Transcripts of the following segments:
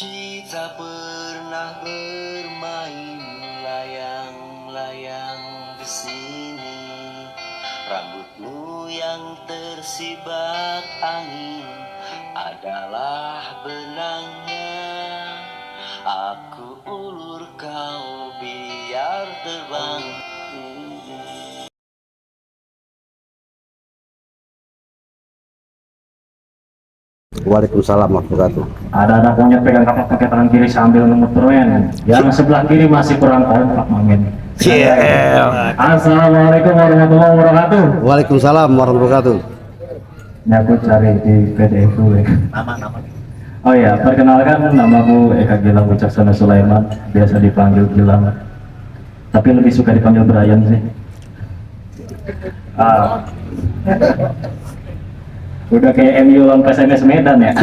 Kita pernah bermain layang-layang di sini. Rambutmu yang tersibak angin adalah benangnya. Aku ulur kau biar terbang. Waalaikumsalam warahmatullahi wabarakatuh. Ada anak monyet pegang kapak pakai tangan kiri sambil ngemuterin. Yang sebelah kiri masih kurang kompak, Mamin. Assalamualaikum warahmatullahi wabarakatuh. Waalaikumsalam warahmatullahi wabarakatuh. Ini aku cari di PDF dulu ya. Nama. Oh ya, perkenalkan namaku Eka Gilang Wicaksono Sulaiman, biasa dipanggil Gilang. Tapi lebih suka dipanggil Brian sih. Udah kayak MU lawan PSMS Medan ya.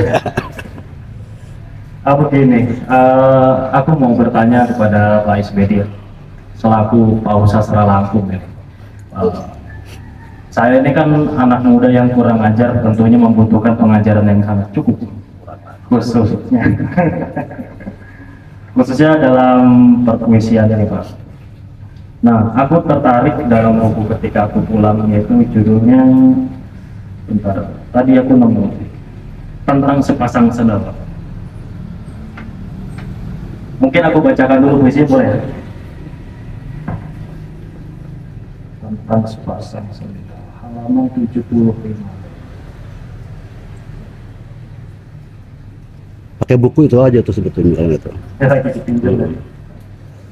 Begini, aku mau bertanya kepada Pak Isbedi selaku Pausa Sastra Lampung ya. Saya ini kan anak muda yang kurang ajar, tentunya membutuhkan pengajaran yang sangat cukup khususnya dalam perpuisian ini Pak. Nah, aku tertarik dalam buku Ketika Aku Pulang, yaitu judulnya, bentar, tadi aku nemu tentang sepasang sendal. Mungkin aku bacakan dulu puisinya, boleh ya? Tentang sepasang sendal, halaman 75. Pakai buku itu aja tuh sebetulnya itu. Lagi dipinjam dari.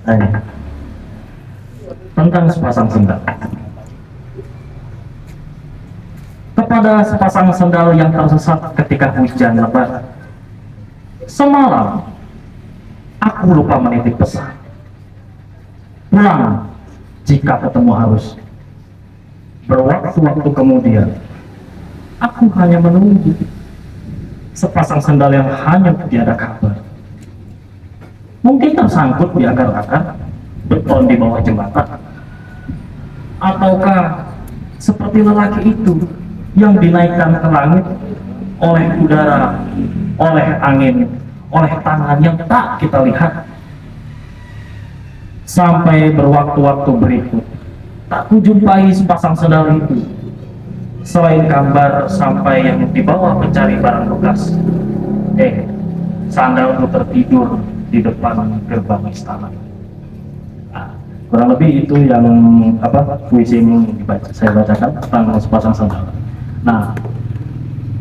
Nah, ini. Tentang sepasang sendal. Kepada sepasang sendal yang tersesat ketika hujan lebat, semalam aku lupa menitip pesan. Pulang jika ketemu harus. Berwaktu-waktu kemudian, aku hanya menunggu sepasang sendal yang hanya tiada kabar. Mungkin tersangkut di akar-akar beton di bawah jembatan, ataukah seperti lelaki itu yang dinaikkan ke langit oleh udara, oleh angin, oleh tangan yang tak kita lihat. Sampai berwaktu-waktu berikut, tak kujumpai sepasang sendal itu, selain gambar sampai yang di bawah pencari barang bekas. Sandalku tertidur di depan gerbang istana. Kurang lebih itu yang puisi yang saya bacakan tentang sepasang sendal. Nah,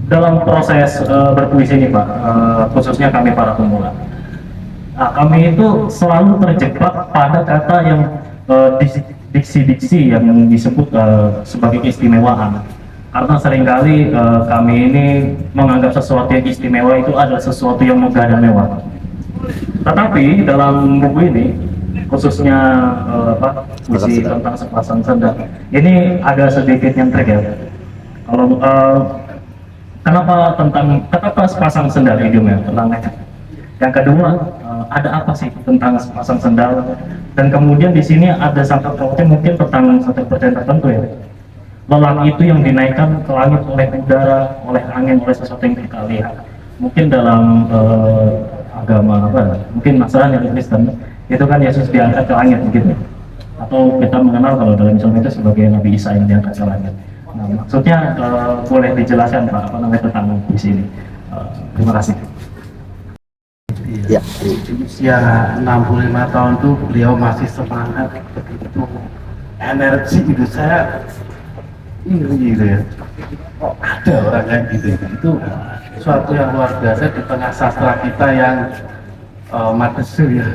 dalam proses berpuisi ini Pak, khususnya kami para pemula, kami itu selalu terjebak pada kata yang diksi-diksi yang disebut sebagai keistimewaan. Karena seringkali kami ini menganggap sesuatu yang istimewa itu adalah sesuatu yang megah dan mewah. Tetapi dalam buku ini, khususnya puisi tentang sepasang sendal, ini ada sedikit yang trik ya. Kalau kenapa sepasang sendal idionya tentang. Yang kedua, ada apa sih tentang sepasang sendal? Dan kemudian di sini ada sangkut pautnya mungkin tentang satu percayaan tertentu ya. Lelaki itu yang dinaikkan ke langit oleh udara, oleh angin, oleh sesuatu yang kita lihat. Mungkin dalam agama mungkin Nasrani atau Kristen, itu kan Yesus diangkat ke langit begitu. Atau kita mengenal kalau dalam Islam itu sebagai Nabi Isa yang diangkat ke langit. Nah, maksudnya boleh dijelaskan Pak tentang di sini. Terima kasih. Ya. Usia 65 tahun tuh beliau masih semangat, begitu energi gitu. Saya ini gitu ya, kok ada orang yang gitu. Itu suatu yang luar biasa di tengah sastra kita yang madesu ya.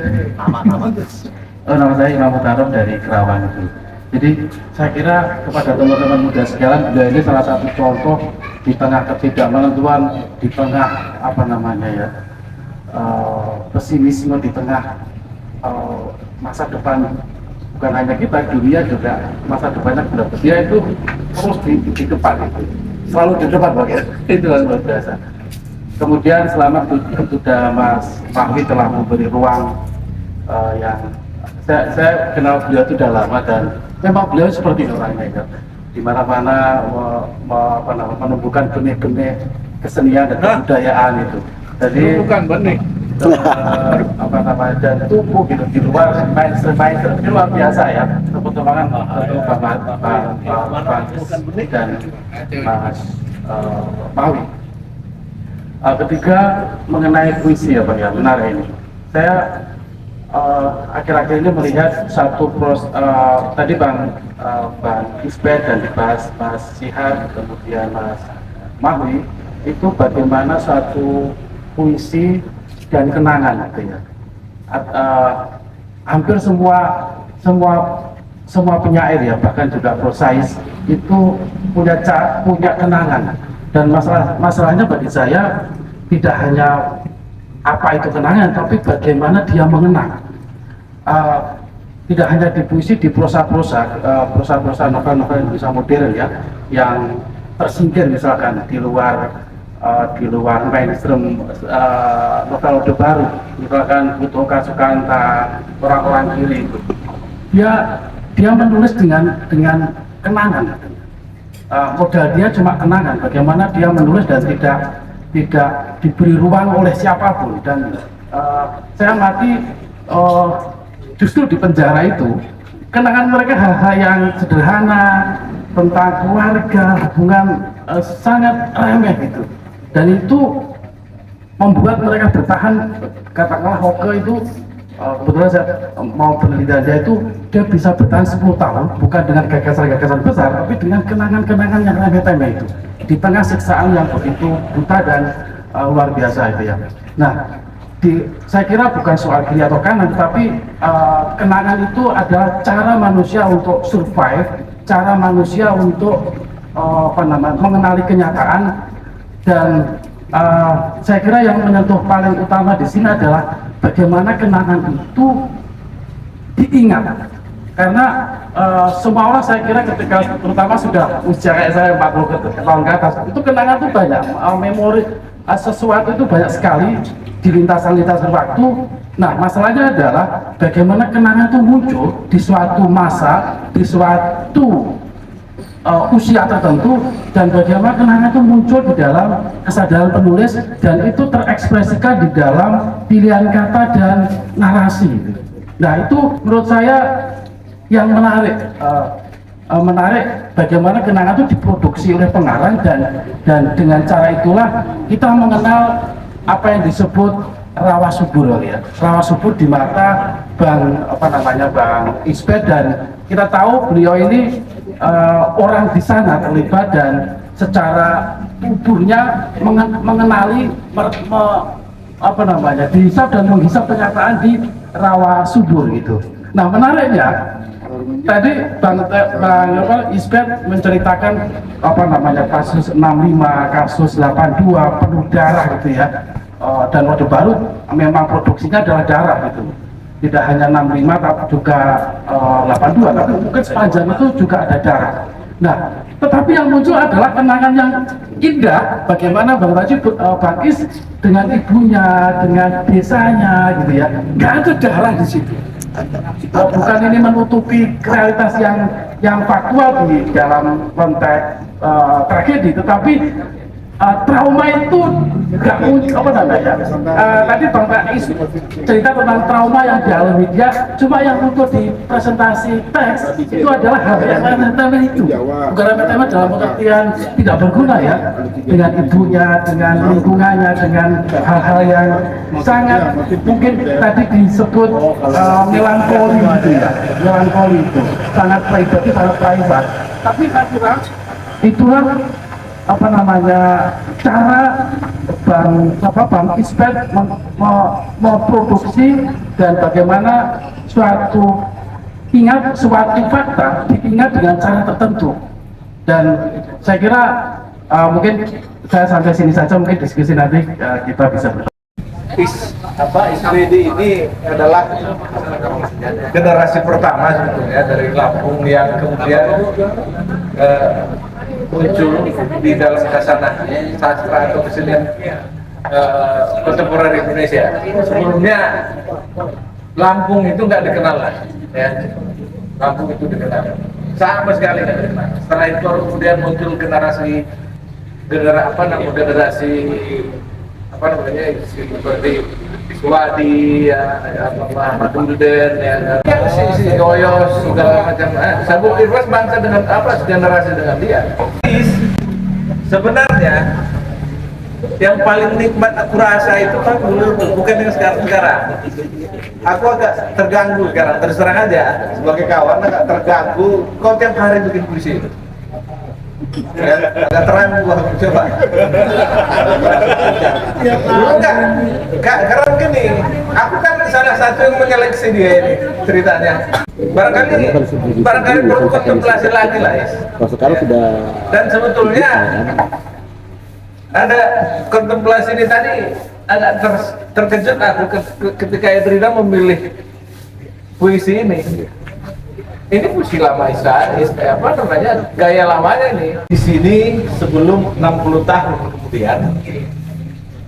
Nama saya Imam Mutarom dari Kerawang itu. Jadi saya kira kepada teman-teman muda sekalian, beliau ini salah satu contoh di tengah ketidakmenentuan, di tengah pesimisme, di tengah masa depan bukan hanya kita, dunia juga masa depannya berat. Dia itu terus di depan, selalu di depan bagian itu luar biasa. Kemudian selama sudah Mas Fahmi telah memberi ruang yang saya kenal beliau itu sudah lama, dan memang beliau seperti orangnya ya. Di mana-mana menumbuhkan benih-benih kesenian dan kebudayaan itu. Jadi bukan benih, apa namanya, dan tumbuh gitu di luar mainstream ini luar biasa ya. Tepuk tangan untuk Bang Gus dan Mas Mawi. Ketiga, mengenai puisi ya Bang ya, benar ini. Saya akhir-akhir ini melihat satu tadi Bang Isbet dan dibahas Mas Sihar, kemudian Mas Mahwi, itu bagaimana satu puisi dan kenangan gitu ya. Hampir semua penyair ya, bahkan juga prosais itu punya kenangan, dan masalahnya bagi saya tidak hanya apa itu kenangan, tapi bagaimana dia mengenang. Tidak hanya di puisi, di prosa-prosa novel-novel Indonesia modern ya, yang tersingkir misalkan di luar mainstream novel Orde Baru, misalkan Butoka Sukanta, Orang-orang Kiri itu. Dia menulis dengan kenangan. Modal dia cuma kenangan, bagaimana dia menulis dan tidak diberi ruang oleh siapapun. Dan saya amati justru di penjara itu kenangan mereka hal-hal yang sederhana tentang keluarga, hubungan sangat remeh gitu, dan itu membuat mereka bertahan. Katakanlah Hoke itu kebetulan saya mau penelitian dia itu, dia bisa bertahan 10 tahun bukan dengan gagasan-gagasan besar, tapi dengan kenangan-kenangan yang remeh-temeh itu di tengah siksaan yang begitu brutal dan luar biasa itu ya. Nah, saya kira bukan soal kiri atau kanan, tapi kenangan itu adalah cara manusia untuk survive, cara manusia untuk mengenali kenyataan. Dan saya kira yang menyentuh paling utama di sini adalah bagaimana kenangan itu diingat. Karena semua orang, saya kira ketika terutama sudah usia kayak saya 40 tahun ke atas, itu kenangan itu banyak, memori sesuatu itu banyak sekali di lintasan-lintasan waktu. Nah, masalahnya adalah bagaimana kenangan itu muncul di suatu masa, di suatu usia tertentu, dan bagaimana kenangan itu muncul di dalam kesadaran penulis, dan itu terekspresikan di dalam pilihan kata dan narasi. Nah, itu menurut saya yang menarik. Menarik bagaimana kenangan itu diproduksi oleh pengarang, dan dengan cara itulah kita mengenal apa yang disebut rawa subur ya. Rawa subur di mata Bang Isbet, dan kita tahu beliau ini orang di sana terlibat dan secara tubuhnya mengenali dihisap dan menghisap kenyataan di rawa subur gitu. Nah, menariknya tadi Bang Isbet menceritakan kasus 65, kasus 82 penuh darah gitu ya, dan Orde Baru memang produksinya adalah darah gitu, tidak hanya 65 tapi juga 82, tapi mungkin sepanjang itu juga ada darah. Nah, tetapi yang muncul adalah kenangan yang indah, bagaimana Bang Is dengan ibunya, dengan desanya gitu ya, nggak ada darah di situ. Bukan ini menutupi realitas yang faktual di dalam konteks tragedi, tetapi trauma itu nggak muncul tadi Bang Is cerita tentang trauma yang dialami dia, cuma yang muncul di presentasi teks itu adalah hal yang remeh-temeh itu, bukan remeh-temeh dalam pengertian tidak berguna ya, dengan ibunya, dengan lingkungannya, dengan hal-hal yang sangat mungkin tadi disebut melankoli gitu ya, melankoli itu sangat private, tapi saya kira itulah cara Bang Isbet memproduksi, dan bagaimana suatu fakta diingat dengan cara tertentu. Dan saya kira mungkin saya sampai sini saja, mungkin diskusi nanti kita bisa SPD ini adalah generasi pertama sebetulnya dari Lampung yang kemudian muncul di dalam khasanah sastra atau kesenian kontemporer Indonesia. Sebelumnya Lampung itu nggak dikenal lah, ya. Lampung itu dikenal sama sekali nggak dikenal. Setelah itu kemudian muncul generasi seperti Suwadi, ya, Muhammad Duden, ya, si Yoyos, segala macam. Sabuk Irwas bangsa dengan apa? Generasi dengan dia. Sebenarnya yang paling nikmat aku rasa itu kan dulu, bukan yang sekarang. Aku agak terganggu sekarang, terus terang aja. Sebagai kawan agak terganggu. Kau tiap hari bikin puisi. Ya, agak terang gua coba. Enggak, karena begini, aku kan salah satu yang menyeleksi dia ini ceritanya. Barangkali perlu kontemplasi lagi lah, Is. Kalau sekarang sudah Dan sebetulnya ada kontemplasi ini tadi agak terkejut aku ketika Edrina memilih puisi ini. Ini puisi lama apa namanya, gaya lamanya ini. Di sini sebelum 60 tahun kemudian,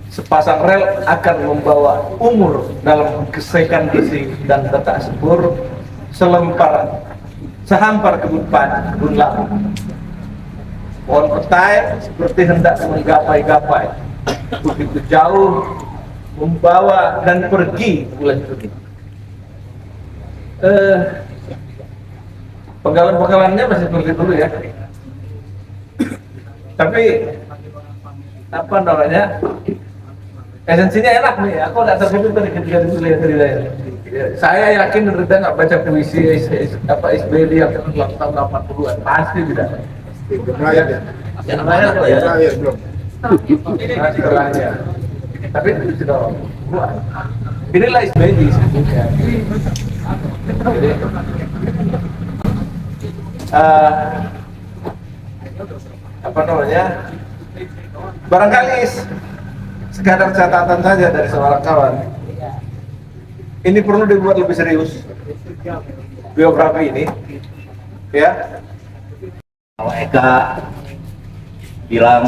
sepasang rel akan membawa umur dalam gesekan isi dan detak sepur, sehampar kebun labu. Pohon petai seperti hendak menggapai-gapai, begitu jauh membawa dan pergi bulan pergi. Penggalan-penggalannya masih seperti dulu ya. Tapi apa namanya? Esensinya enak nih. Aku nggak terkejut dari ketika dilihat dari saya. Saya yakin Rida nggak baca puisi SBD yang tahun 80-an, pasti tidak. Rakyat ya? Yang lain apa ya? Rakyat belum. Setelahnya. Tapi itu sudah buat. Inilah SBD sebetulnya. Jadi, apa namanya? Barangkali sekadar catatan saja dari seorang kawan. Ini perlu dibuat lebih serius biografi ini, ya. Kalau Eka bilang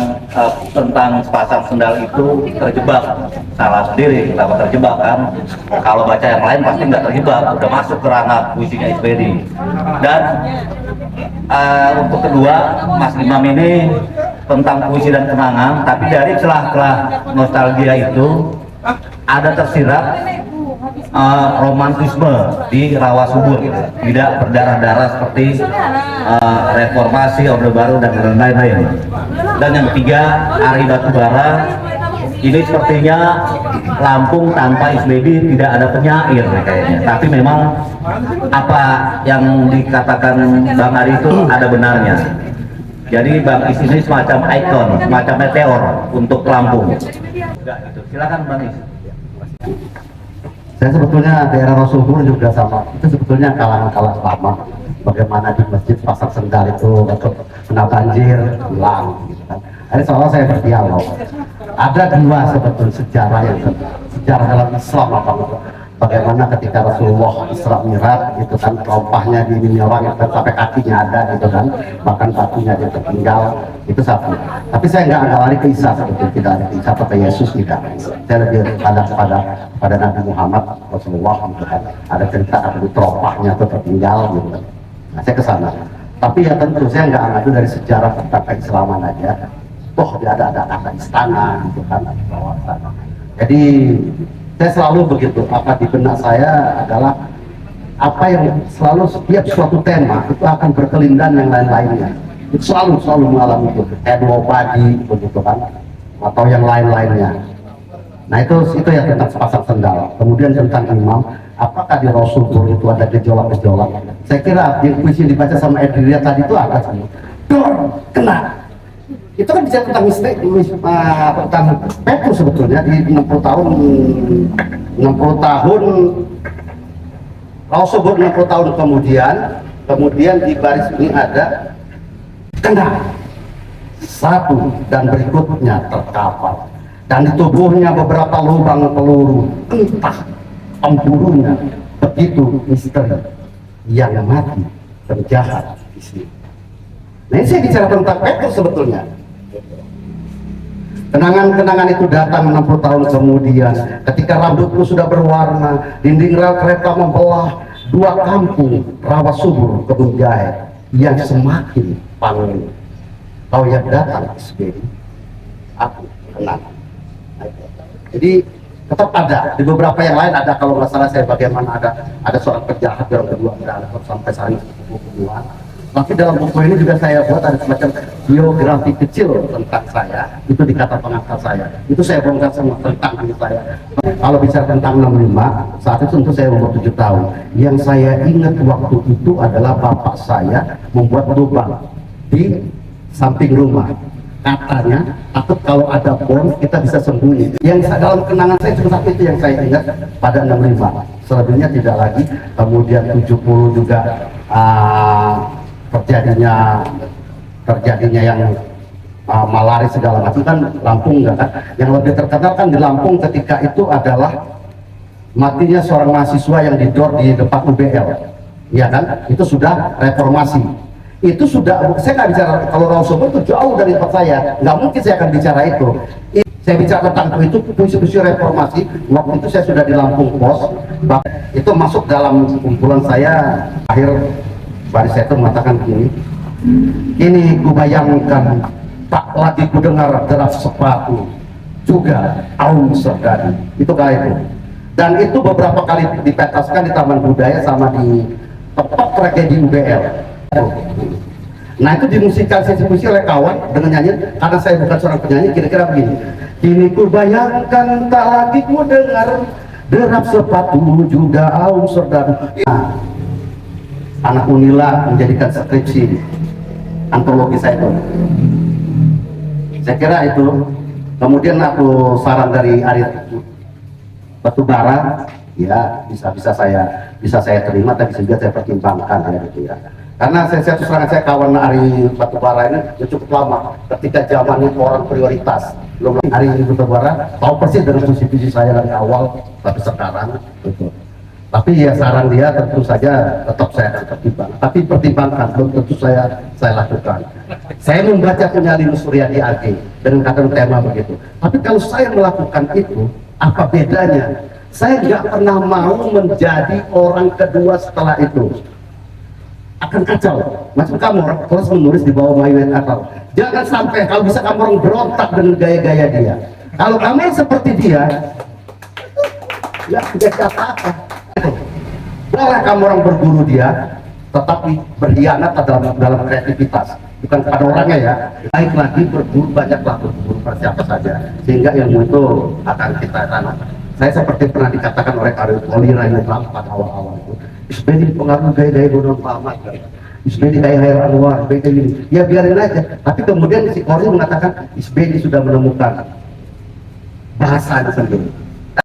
tentang sepasang sendal itu terjebak, salah sendiri kenapa terjebak kan? Kalau baca yang lain pasti nggak terjebak, udah masuk ke ranah puisinya SBD. Dan untuk kedua, Mas Imam ini tentang puisi dan kenangan, tapi dari celah-celah nostalgia itu ada tersirat romantisme di Rawa Subur, tidak berdarah-darah seperti reformasi, Orde Baru dan lain-lain. Dan yang ketiga, Ari Batubara, ini sepertinya Lampung tanpa SBD tidak ada penyair kayaknya. Tapi memang apa yang dikatakan Bang Ari itu ada benarnya. Jadi Bang Is ini semacam ikon, semacam meteor untuk Lampung. Silakan Bang Is. saya sebetulnya daerah Rasulpur juga sama. Itu sebetulnya kalangan-kalangan lama. Bagaimana di masjid pasang sendal itu kena banjir, hilang. Gitu kan. Jadi seolah saya berdialog. Ada dua sebetulnya sejarah dalam Islam apa bagaimana ketika Rasulullah Isra Mi'raj gitu kan, rompahnya di orang yang sampai kakinya ada gitu kan, bahkan batunya dia tertinggal, itu satu. Tapi saya nggak lari ke Isa sebetulnya, tidak ada Isa atau ke Yesus tidak. Saya lebih pada Nabi Muhammad Rasulullah gitu kan. Ada cerita aku terompahnya itu tertinggal gitu kan. Nah, saya ke sana. Tapi ya tentu saya nggak ambil dari sejarah tentang keislaman aja. Toh dia ada istana gitu kan, bawah sana. Jadi saya selalu begitu, apa di benak saya adalah apa yang selalu setiap suatu tema itu akan berkelindan yang lain-lainnya. Itu selalu mengalami itu, kayak dua padi begitu kan, atau yang lain-lainnya. Nah itu ya tentang sepasang sendal. Kemudian tentang imam, apakah di Rasulullah itu ada gejolak-gejolak? Saya kira di puisi dibaca sama Edria tadi itu ada semua. Dor, kena. Itu kan bisa tentang tentang Petrus sebetulnya di 60 tahun Rasulullah 60 tahun kemudian di baris ini ada kena satu dan berikutnya terkapar dan di tubuhnya beberapa lubang peluru, entah pemburunya, begitu misteri yang mati penjahat di sini. Nah ini saya bicara tentang Petrus sebetulnya. Kenangan-kenangan itu datang 60 tahun kemudian, ketika rambutku sudah berwarna, dinding rel kereta membelah dua kampung, Rawa Subur, Kebun Jahe, yang semakin panggung. Kau yang datang SBD, aku kenal. Jadi tetap ada. Di beberapa yang lain ada, kalau nggak salah saya bagaimana ada seorang penjahat yang kedua ada sampai saling pembunuhan. Tapi dalam buku ini juga saya buat ada semacam biografi kecil tentang saya, itu di kata pengantar saya. Itu saya bongkar semua tentang diri saya. Kalau bicara tentang 65, saat itu tentu saya umur 7 tahun. Yang saya ingat waktu itu adalah bapak saya membuat lubang di samping rumah. Katanya, takut kalau ada bom kita bisa sembunyi. Yang dalam kenangan saya cuma satu itu yang saya ingat pada 65. Selebihnya tidak lagi. Kemudian 70 juga terjadinya yang malaria segala macam kan Lampung enggak kan. Yang lebih terkenal kan di Lampung ketika itu adalah matinya seorang mahasiswa yang didor di depan UBL, ya kan? Itu sudah reformasi. Itu sudah, saya nggak bicara kalau Rasul itu jauh dari tempat saya, nggak mungkin saya akan bicara itu. Saya bicara tentang itu puisi-puisi reformasi. Waktu itu saya sudah di Lampung Pos, itu masuk dalam kumpulan saya. Akhir baris saya itu mengatakan begini, ini ku bayangkan tak lagi ku dengar derap sepatu juga aum serdadu. Itu kali itu, dan itu beberapa kali dipentaskan di Taman Budaya sama di tempat tragedi UBL. Nah itu dimusikalisasi oleh kawan dengan nyanyi, karena saya bukan seorang penyanyi, kira-kira begini, kini ku bayangkan tak lagi ku dengar derap sepatu juga aum serdadu. Nah, anak Unila menjadikan skripsi antologi saya itu. Saya kira itu. Kemudian aku saran dari Ari Batubara, ya bisa saya terima, tapi juga saya pertimbangkan ya gitu ya. Karena saya terus terang saya kawan Ari Batubara ini ya cukup lama. Ketika zaman itu orang prioritas, belum Ari Batubara tahu persis dengan visi saya dari awal tapi sekarang gitu. Tapi ya saran dia tentu saja tetap saya akan pertimbangkan. Tapi pertimbangkan belum tentu saya lakukan. Saya membaca punya Linus Suryadi AG dengan kata tema begitu. Tapi kalau saya melakukan itu, apa bedanya? Saya nggak pernah mau menjadi orang kedua setelah itu. Akan kacau. Macam kamu orang terus menulis di bawah Maywet Atal. Jangan sampai kalau bisa kamu orang berontak dengan gaya-gaya dia. Kalau kamu seperti dia, ya tidak apa-apa. Boleh kamu orang berburu dia, tetapi berkhianat dalam kreativitas, bukan pada orangnya ya. Baik lagi berburu, banyaklah berburu pada siapa saja, sehingga ilmu itu akan kita tanam. Saya seperti pernah dikatakan oleh Karel Olira yang pada awal-awal itu, Isbedi pengaruh gaya-gaya Bodoh Muhammad, Isbedi kayak Hair Anwar, Isbedi ini, ya biarin aja. Tapi kemudian si Kori mengatakan Isbedi sudah menemukan bahasanya sendiri.